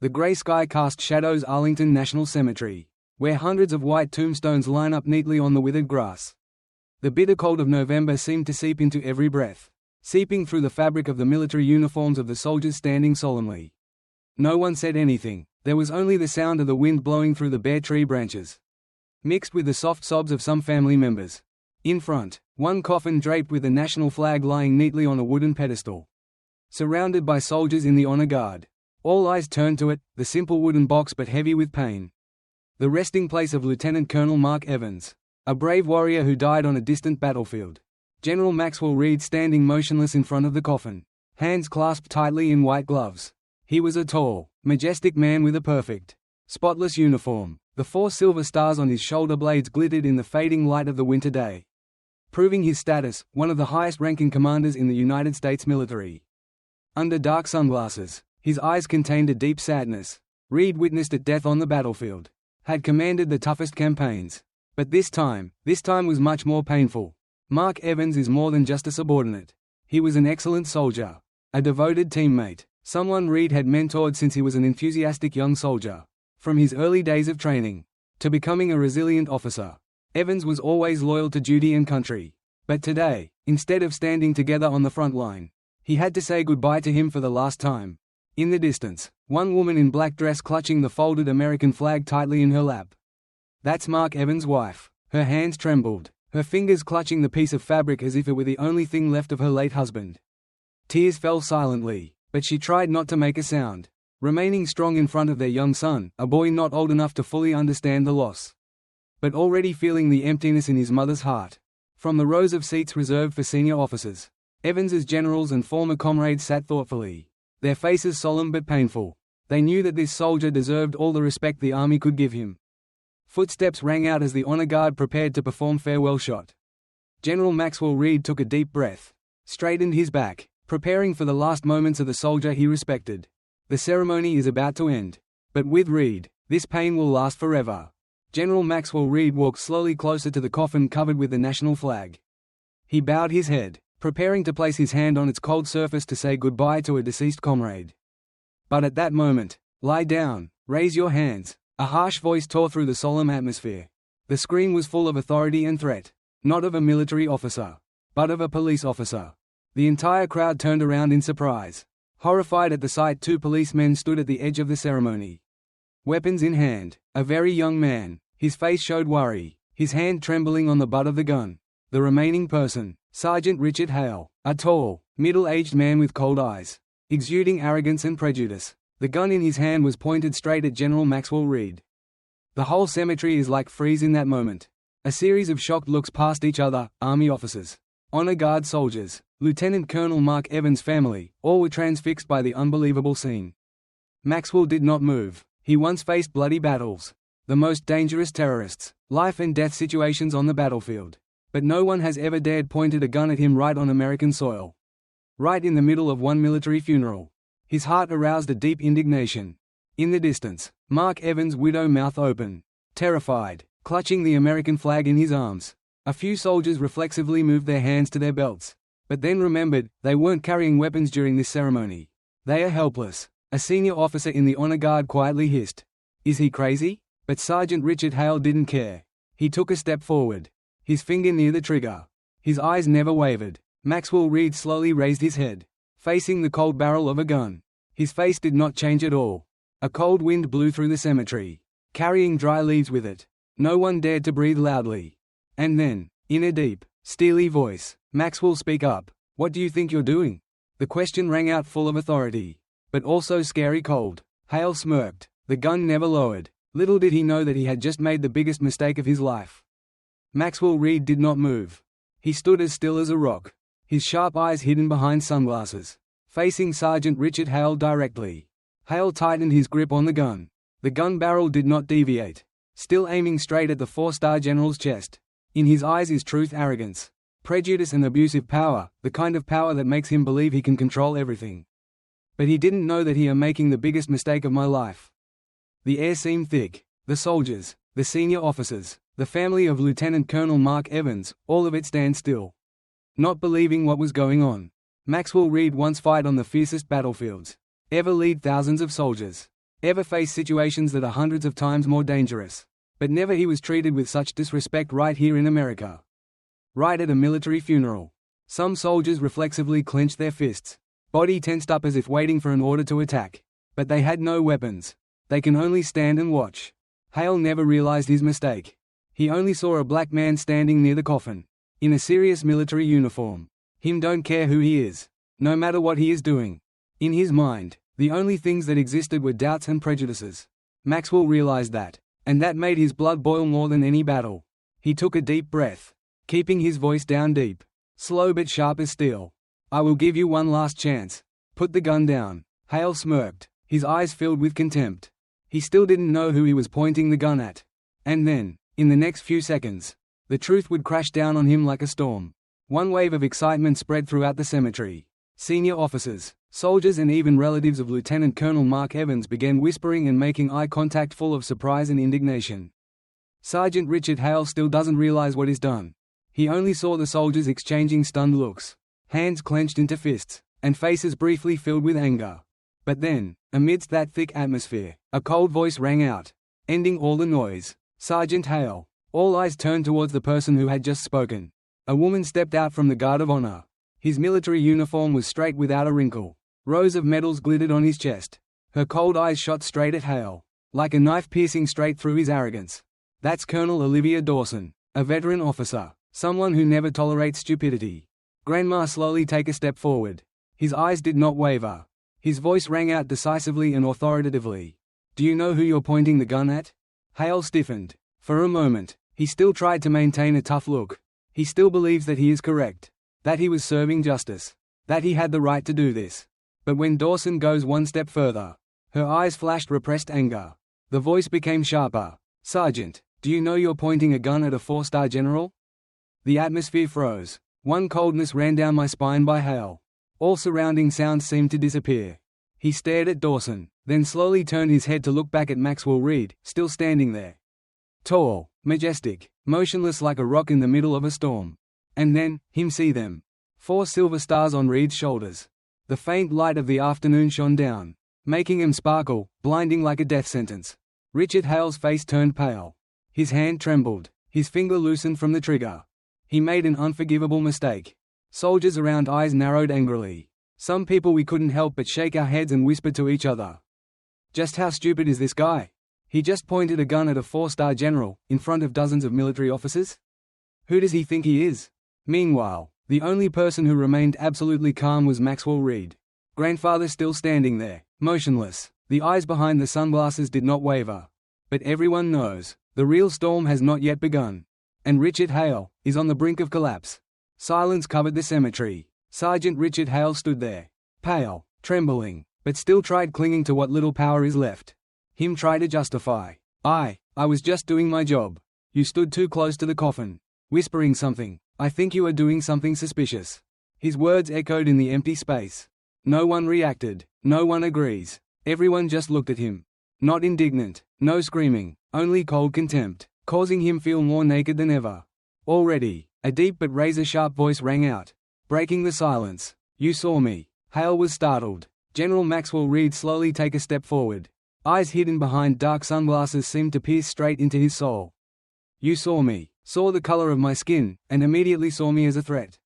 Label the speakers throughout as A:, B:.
A: The gray sky cast shadows Arlington National Cemetery, where hundreds of white tombstones line up neatly on the withered grass. The bitter cold of November seemed to seep into every breath, seeping through the fabric of the military uniforms of the soldiers standing solemnly. No one said anything. There was only the sound of the wind blowing through the bare tree branches, mixed with the soft sobs of some family members. In front, one coffin draped with the national flag lying neatly on a wooden pedestal, surrounded by soldiers in the honor guard. All eyes turned to it, the simple wooden box but heavy with pain. The resting place of Lieutenant Colonel Mark Evans, a brave warrior who died on a distant battlefield. General Maxwell Reed standing motionless in front of the coffin, hands clasped tightly in white gloves. He was a tall, majestic man with a perfect, spotless uniform. The 4 silver stars on his shoulder blades glittered in the fading light of the winter day, proving his status, one of the highest-ranking commanders in the United States military. Under dark sunglasses, his eyes contained a deep sadness. Reed witnessed at death on the battlefield, had commanded the toughest campaigns. But this time was much more painful. Mark Evans is more than just a subordinate. He was an excellent soldier, a devoted teammate, someone Reed had mentored since he was an enthusiastic young soldier. From his early days of training to becoming a resilient officer, Evans was always loyal to duty and country. But today, instead of standing together on the front line, he had to say goodbye to him for the last time. In the distance, one woman in black dress clutching the folded American flag tightly in her lap. That's Mark Evans' wife. Her hands trembled, her fingers clutching the piece of fabric as if it were the only thing left of her late husband. Tears fell silently, but she tried not to make a sound, remaining strong in front of their young son, a boy not old enough to fully understand the loss, but already feeling the emptiness in his mother's heart. From the rows of seats reserved for senior officers, Evans's generals and former comrades sat thoughtfully, their faces solemn but painful. They knew that this soldier deserved all the respect the army could give him. Footsteps rang out as the honor guard prepared to perform farewell shot. General Maxwell Reed took a deep breath, straightened his back, preparing for the last moments of the soldier he respected. The ceremony is about to end. But with Reed, this pain will last forever. General Maxwell Reed walked slowly closer to the coffin covered with the national flag. He bowed his head, preparing to place his hand on its cold surface to say goodbye to a deceased comrade. But at that moment, "Lie down, raise your hands," a harsh voice tore through the solemn atmosphere. The scream was full of authority and threat, not of a military officer, but of a police officer. The entire crowd turned around in surprise. Horrified at the sight, 2 policemen stood at the edge of the ceremony, weapons in hand. A very young man, his face showed worry, his hand trembling on the butt of the gun. The remaining person, Sergeant Richard Hale, a tall, middle-aged man with cold eyes, exuding arrogance and prejudice. The gun in his hand was pointed straight at General Maxwell Reed. The whole cemetery is like freeze in that moment. A series of shocked looks passed each other, army officers, honor guard soldiers, Lieutenant Colonel Mark Evans' family, all were transfixed by the unbelievable scene. Maxwell did not move. He once faced bloody battles, the most dangerous terrorists, life and death situations on the battlefield. But no one has ever dared pointed a gun at him right on American soil, right in the middle of one military funeral. His heart aroused a deep indignation. In the distance, Mark Evans' widow, mouth open, terrified, clutching the American flag in his arms. A few soldiers reflexively moved their hands to their belts, but then remembered, they weren't carrying weapons during this ceremony. They are helpless. A senior officer in the honor guard quietly hissed, "Is he crazy?" But Sergeant Richard Hale didn't care. He took a step forward, his finger near the trigger. His eyes never wavered. Maxwell Reed slowly raised his head, facing the cold barrel of a gun. His face did not change at all. A cold wind blew through the cemetery, carrying dry leaves with it. No one dared to breathe loudly. And then, in a deep, steely voice, "Maxwell, speak up. What do you think you're doing?" The question rang out full of authority, but also scary cold. Hale smirked. The gun never lowered. Little did he know that he had just made the biggest mistake of his life. Maxwell Reed did not move. He stood as still as a rock, his sharp eyes hidden behind sunglasses, facing Sergeant Richard Hale directly. Hale tightened his grip on the gun. The gun barrel did not deviate, still aiming straight at the 4-star general's chest. In his eyes is truth, arrogance, prejudice and abusive power, the kind of power that makes him believe he can control everything. But he didn't know that he am making the biggest mistake of my life. The air seemed thick. The soldiers, the senior officers, the family of Lieutenant Colonel Mark Evans, all of it stand still, not believing what was going on. Maxwell Reed once fought on the fiercest battlefields, ever lead thousands of soldiers. ever faced situations that are hundreds of times more dangerous. But never he was treated with such disrespect right here in America. Right at a military funeral. Some soldiers reflexively clenched their fists. Body tensed up as if waiting for an order to attack. But they had no weapons. They can only stand and watch. Hale never realized his mistake. He only saw a black man standing near the coffin. In a serious military uniform. Him don't care who he is. No matter what he is doing. In his mind, the only things that existed were doubts and prejudices. Maxwell realized that. And that made his blood boil more than any battle. He took a deep breath. Keeping his voice down deep. Slow but sharp as steel. I will give you one last chance. Put the gun down. Hale smirked, his eyes filled with contempt. He still didn't know who he was pointing the gun at. And then, in the next few seconds, the truth would crash down on him like a storm. One wave of excitement spread throughout the cemetery. Senior officers, soldiers and even relatives of Lieutenant Colonel Mark Evans began whispering and making eye contact full of surprise and indignation. Sergeant Richard Hale still doesn't realize what is done. He only saw the soldiers exchanging stunned looks, hands clenched into fists, and faces briefly filled with anger. But then, amidst that thick atmosphere, a cold voice rang out, ending all the noise. Sergeant Hale. All eyes turned towards the person who had just spoken. A woman stepped out from the guard of honor. His military uniform was straight without a wrinkle. Rows of medals glittered on his chest. Her cold eyes shot straight at Hale, like a knife piercing straight through his arrogance. That's Colonel Olivia Dawson, a veteran officer, someone who never tolerates stupidity. Grandma slowly take a step forward. His eyes did not waver. His voice rang out decisively and authoritatively. Do you know who you're pointing the gun at? Hale stiffened. For a moment, he still tried to maintain a tough look. He still believes that he is correct. That he was serving justice. That he had the right to do this. But when Dawson goes one step further, her eyes flashed repressed anger. The voice became sharper. Sergeant, do you know you're pointing a gun at a 4-star general? The atmosphere froze. One coldness ran down my spine by Hale. All surrounding sounds seemed to disappear. He stared at Dawson, then slowly turned his head to look back at Maxwell Reed, still standing there. Tall, majestic, motionless like a rock in the middle of a storm. And then, him see them. 4 silver stars on Reed's shoulders. The faint light of the afternoon shone down, making him sparkle, blinding like a death sentence. Richard Hale's face turned pale. His hand trembled, his finger loosened from the trigger. He made an unforgivable mistake. Soldiers around eyes narrowed angrily. Some people we couldn't help but shake our heads and whisper to each other. Just how stupid is this guy? He just pointed a gun at a 4-star general, in front of dozens of military officers? Who does he think he is? Meanwhile, the only person who remained absolutely calm was Maxwell Reed. Grandfather still standing there, motionless. The eyes behind the sunglasses did not waver. But everyone knows, the real storm has not yet begun. And Richard Hale is on the brink of collapse. Silence covered the cemetery. Sergeant Richard Hale stood there, pale, trembling, but still tried clinging to what little power is left. Him try to justify. I was just doing my job. You stood too close to the coffin, whispering something. I think you are doing something suspicious. His words echoed in the empty space. No one reacted, no one agrees. Everyone just looked at him. Not indignant, no screaming, only cold contempt, causing him feel more naked than ever. Already, a deep but razor-sharp voice rang out, breaking the silence. You saw me. Hale was startled. General Maxwell Reed slowly take a step forward. Eyes hidden behind dark sunglasses seemed to pierce straight into his soul. You saw me, saw the color of my skin, and immediately saw me as a threat.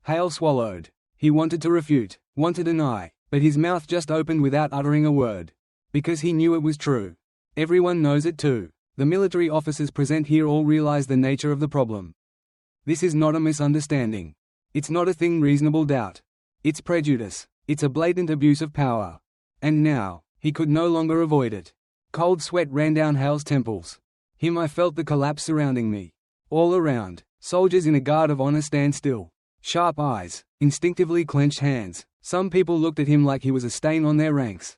A: Hale swallowed. He wanted to refute, wanted to deny, but his mouth just opened without uttering a word. Because he knew it was true. Everyone knows it too. The military officers present here all realize the nature of the problem. This is not a misunderstanding. It's not a thing reasonable doubt. It's prejudice. It's a blatant abuse of power. And now, he could no longer avoid it. Cold sweat ran down Hale's temples. I felt the collapse surrounding me. All around, soldiers in a guard of honor stand still. Sharp eyes, instinctively clenched hands. Some people looked at him like he was a stain on their ranks.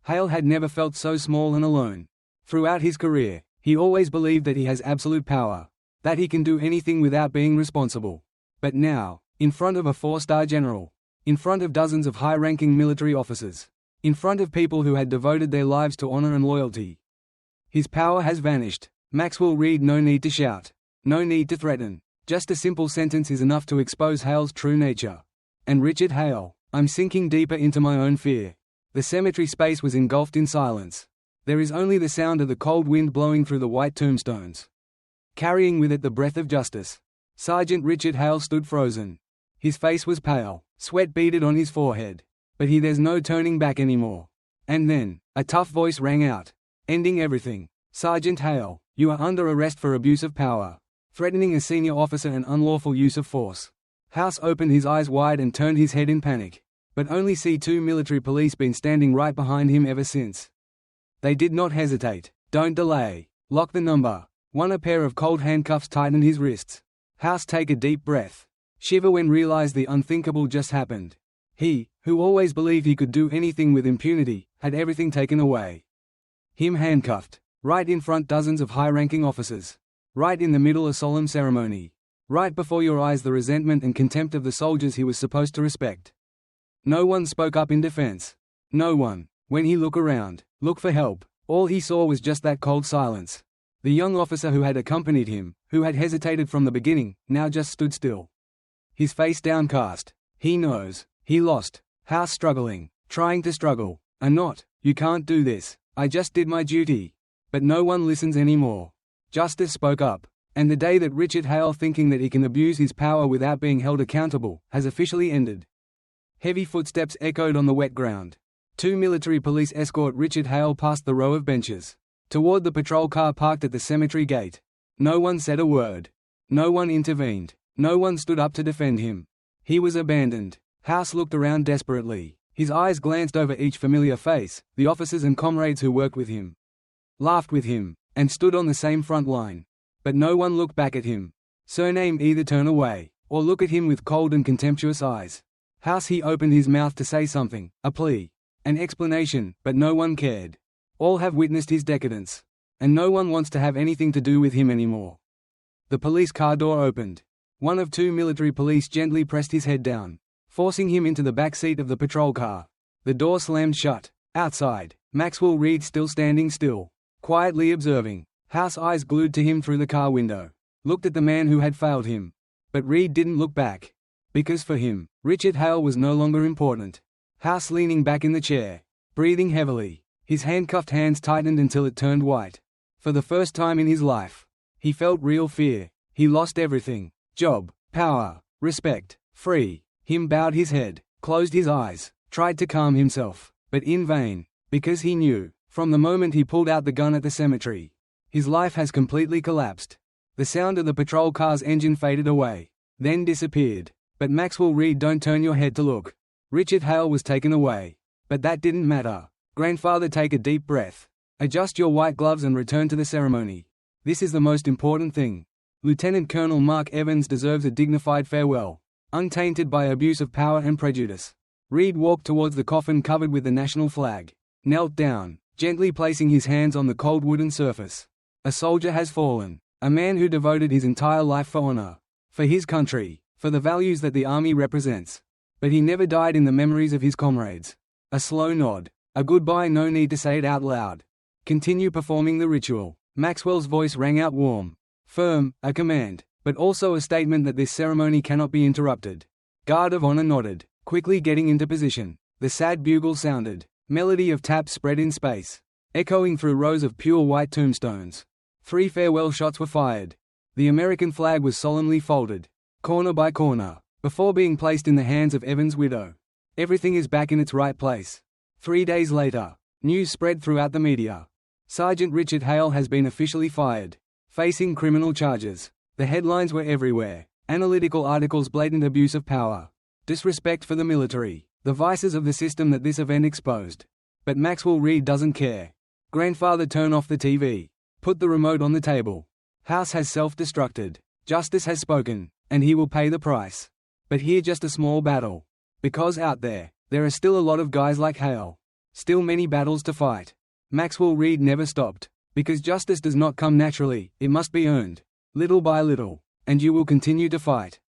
A: Hale had never felt so small and alone. Throughout his career, he always believed that he has absolute power, that he can do anything without being responsible. But now, in front of a 4-star general, in front of dozens of high-ranking military officers, in front of people who had devoted their lives to honor and loyalty, his power has vanished. Maxwell Reed no need to shout, no need to threaten. Just a simple sentence is enough to expose Hale's true nature. And Richard Hale, I'm sinking deeper into my own fear. The cemetery space was engulfed in silence. There is only the sound of the cold wind blowing through the white tombstones, carrying with it the breath of justice. Sergeant Richard Hale stood frozen. His face was pale, sweat beaded on his forehead. But there's no turning back anymore. And then, a tough voice rang out, ending everything. Sergeant Hale, you are under arrest for abuse of power, threatening a senior officer and unlawful use of force. House opened his eyes wide and turned his head in panic. But only see two military police been standing right behind him ever since. They did not hesitate. Don't delay. Lock the number. One. A pair of cold handcuffs tightened his wrists. House take a deep breath. Shiver when realized the unthinkable just happened. He, who always believed he could do anything with impunity, had everything taken away. Him handcuffed. Right in front dozens of high-ranking officers. Right in the middle a solemn ceremony. Right before your eyes the resentment and contempt of the soldiers he was supposed to respect. No one spoke up in defense. No one. When he looked around, looked for help, all he saw was just that cold silence. The young officer who had accompanied him, who had hesitated from the beginning, now just stood still. His face downcast. He knows. He lost. House struggling. Trying to struggle. Not. You can't do this. I just did my duty. But no one listens anymore. Justice spoke up. And the day that Richard Hale thinking that he can abuse his power without being held accountable, has officially ended. Heavy footsteps echoed on the wet ground. Two military police escort Richard Hale past the row of benches, toward the patrol car parked at the cemetery gate. No one said a word. No one intervened. No one stood up to defend him. He was abandoned. House looked around desperately. His eyes glanced over each familiar face, the officers and comrades who worked with him, laughed with him, and stood on the same front line. But no one looked back at him. Surname either turn away, or look at him with cold and contemptuous eyes. House he opened his mouth to say something, a plea, an explanation, but no one cared. All have witnessed his decadence. And no one wants to have anything to do with him anymore. The police car door opened. One of two military police gently pressed his head down, forcing him into the back seat of the patrol car. The door slammed shut. Outside, Maxwell Reed still standing still, quietly observing. House eyes glued to him through the car window, looked at the man who had failed him. But Reed didn't look back. Because for him, Richard Hale was no longer important. House leaning back in the chair, breathing heavily, his handcuffed hands tightened until it turned white. For the first time in his life, he felt real fear. He lost everything: job, power, respect, free. Him bowed his head, closed his eyes, tried to calm himself, but in vain, because he knew, from the moment he pulled out the gun at the cemetery, his life has completely collapsed. The sound of the patrol car's engine faded away, then disappeared. But Maxwell Reed, don't turn your head to look. Richard Hale was taken away. But that didn't matter. Grandfather, take a deep breath. Adjust your white gloves and return to the ceremony. This is the most important thing. Lieutenant Colonel Mark Evans deserves a dignified farewell, untainted by abuse of power and prejudice. Reed walked towards the coffin covered with the national flag, knelt down, gently placing his hands on the cold wooden surface. A soldier has fallen, a man who devoted his entire life for honor, for his country, for the values that the army represents. But he never died in the memories of his comrades. A slow nod, a goodbye, no need to say it out loud. Continue performing the ritual. Maxwell's voice rang out warm, firm, a command, but also a statement that this ceremony cannot be interrupted. Guard of honor nodded, quickly getting into position. The sad bugle sounded, melody of taps spread in space, echoing through rows of pure white tombstones. 3 farewell shots were fired. The American flag was solemnly folded, corner by corner, before being placed in the hands of Evans' widow. Everything is back in its right place. 3 days later, news spread throughout the media. Sergeant Richard Hale has been officially fired, facing criminal charges. The headlines were everywhere. Analytical articles, blatant abuse of power, disrespect for the military, the vices of the system that this event exposed. But Maxwell Reed doesn't care. Grandfather, turn off the TV. Put the remote on the table. House has self-destructed. Justice has spoken, and he will pay the price. But here just a small battle. Because out there are still a lot of guys like Hale. Still many battles to fight. Maxwell Reed never stopped. Because justice does not come naturally, it must be earned, little by little. And you will continue to fight.